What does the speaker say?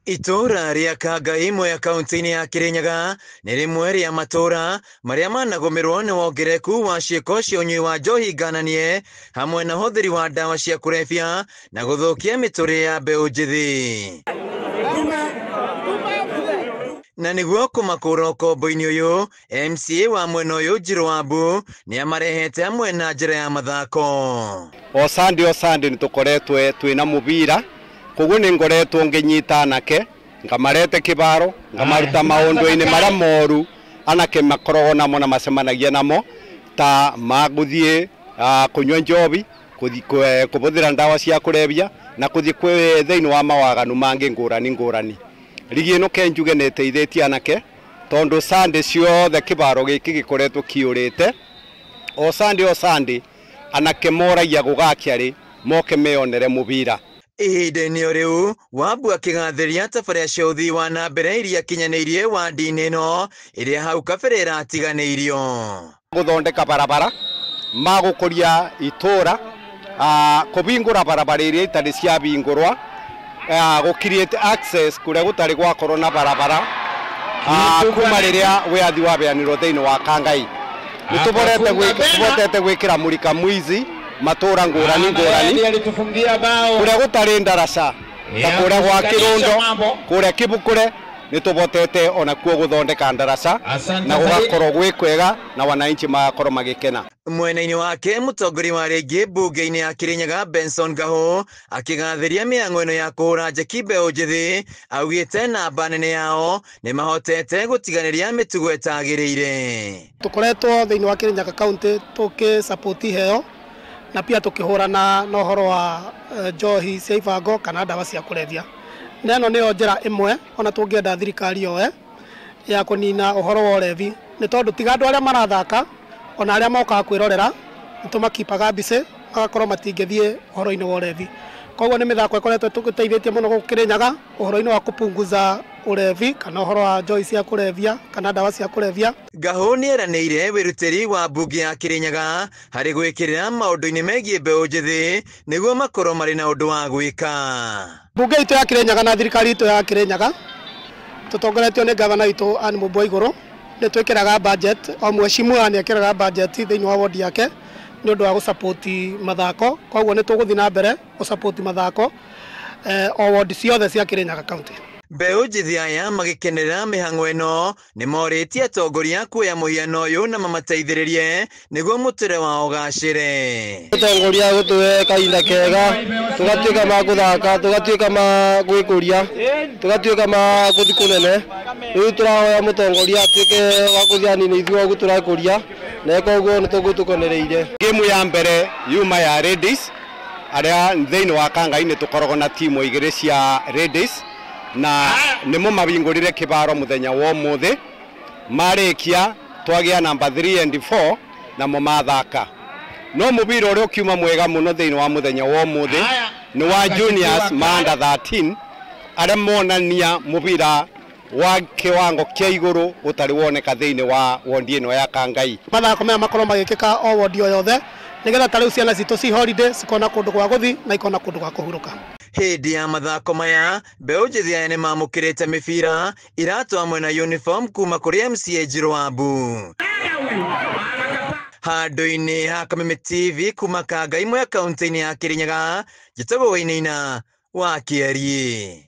Itura ria Kangai imwe ya kaunti-ini ya Kirinyaga ni rimwe ria matura maria managomerwo ni wongereku wa ciiko cia unyui wa njohi ngananie hamwe na huthiri wa ndawa cia kurebia na guthukia miturire ya mbeu njithi. Na niguo kumakura ukombo-ini uyu, MCA wa mwena uyu Njiro Wambu ni amarehete hamwe na njira ya mathako. Osandi nitukoretwe twina mubira koguo ni ngoretwo nginyita anake ngamarete kibaro ngamaruta maundu-ini maria moru anake makorogo namo na macemanagia namo ta maguthie kunywa njobi kubuthira ndawa cia kurebia na kuthie kwi thiini wa mawaganu mangi ngurani. Rigi ino kenjuge ne teithitie anake tondu Sunday ciothe kibaro giki gikoretwo kiurite Sunday anake moragia gugakiari moke meonere mubira. Ihinda-inĩ riu Wambu akigathiria tabarĩra cia ũthii wa na mbere iria kinyanĩirie wadi-inĩ ĩno iria hau kabere iratiganĩirio. Guthondeka barabara magukuria itura kubingura barabara iria itari cia bingurwa gu create access kuria gutari gwakorwo na barabara kuma riria wiathi wa beanirwo thiini wa Kangai nituborete gwikira murika mwizi matura ngurani kuria gutari ndarasa ta kuria gwa Kirundo kuria Kibukure nitubotete ona kuo guthondeka ndarasa na gugakorwo gwikwega na wananchi magakorwo magikena. Mwena-inĩ wake mutongoria wa rĩngĩ mbunge-inĩ ya Kirinyaga Benson Ngahu akigathiria mĩhang'o ĩno ya kũhũra njeki mbeũ njithi augĩte namba nene yao nĩ mahotete gũtiganĩria mĩtugo ĩtagĩrĩire. Tukoretwo thĩinĩ wa Kirinyaga county tukisupport heo na pia tukihurana na uhoro wa njohi cia ibango kana ndawa cia kurebia. Neno nĩyo njĩra ĩmwe ona tũngĩenda thirikari yoe ya kũnina uhoro wa ũrebi nĩ tondũ tiga andũ arĩa marathaka ona arĩa mokaga kwĩrorera nĩtũmakipaga mbice magakorwo matingĩthiĩ uhoro-inĩ wa ũrebi. Koguo nĩ mĩthako ĩkoretwo tũgĩteithĩtie mũno gũkũ Kirinyaga uhoro-inĩ wa kupunguza urebi kana uhoro wa njohi cia kurebia kana ndawa cia kurebia. Ngahu nĩeranĩire wĩrutĩri wa mbunge ya Kirinyaga harĩ gwĩkĩrĩra maũndũ-inĩ megiĩ mbeũ njithi nĩguo makorwo marĩ na ũndũ wa gwĩka. Mbunge itũ ya Kirinyaga na thirikari itũ ya Kirinyaga tũtongoretio nĩ gavana witũ Anne Mũmbo Igũrũ nĩ twĩkĩraga budget o mwecimu ni ekĩraga budget thĩinĩ wa ward yake nĩ ũndũ wa gũsupport mathako. Koguo nĩ tũgũthiĩ na mbere gũsupport mathako o ward ciothe cia Kirinyaga county. Mbeũ njithi aya magĩkenerera mĩhang'o ĩno nĩ morĩtie atongoria kuoya mũhiano ũyũ na mamateithĩrĩrie nĩguo mũtũrĩre wao ũgacĩre. Atongoria gũtũhe kahinda kega tũgatuĩka ma gũthaka tũgatuĩka ma gwĩkũria tũgatuĩka ma gũthiĩ kũnene. Rĩu tũrahoya mũtongoria atuĩke wa gũthiĩ anini ithuĩ ũguo tũrakũria na koguo nĩ tũgũtũkonereire. Game ya mbere yuma ya ladies aria thiini wa Kangai nĩ tũkoragwo na timu igĩrĩ cia ladies na nimo mabingurire kibaro muthenya wa umuthi marikia twagia number 3 and 4 na mo mathaka no mubira uri ukiuma mwega muno thiini wa muthenya wa umuthi ni wa juniors under 13 aria monania mubira wa kiwango kia iguru utari woneka thiini wa wondi ino ya Kangai. Mathako maya makorwo magikika o wondi o yothe nigetha tariu ciana citũ ci holiday cikona kundu gwa guthi na ikona kundu gwa kuhuruka. Hĩndĩ ya mathako maya mbeũ njithi aya nĩ mamũkĩrĩte mĩbira iratũ hamwe na uniform kuma kũrĩ MCA Njiro Wambu. Handũ-inĩ ha Kameme TV kuma Kangai imwe ya kaunti-inĩ ya Kirinyaga njĩtagwo Wainaina wa Kĩarie.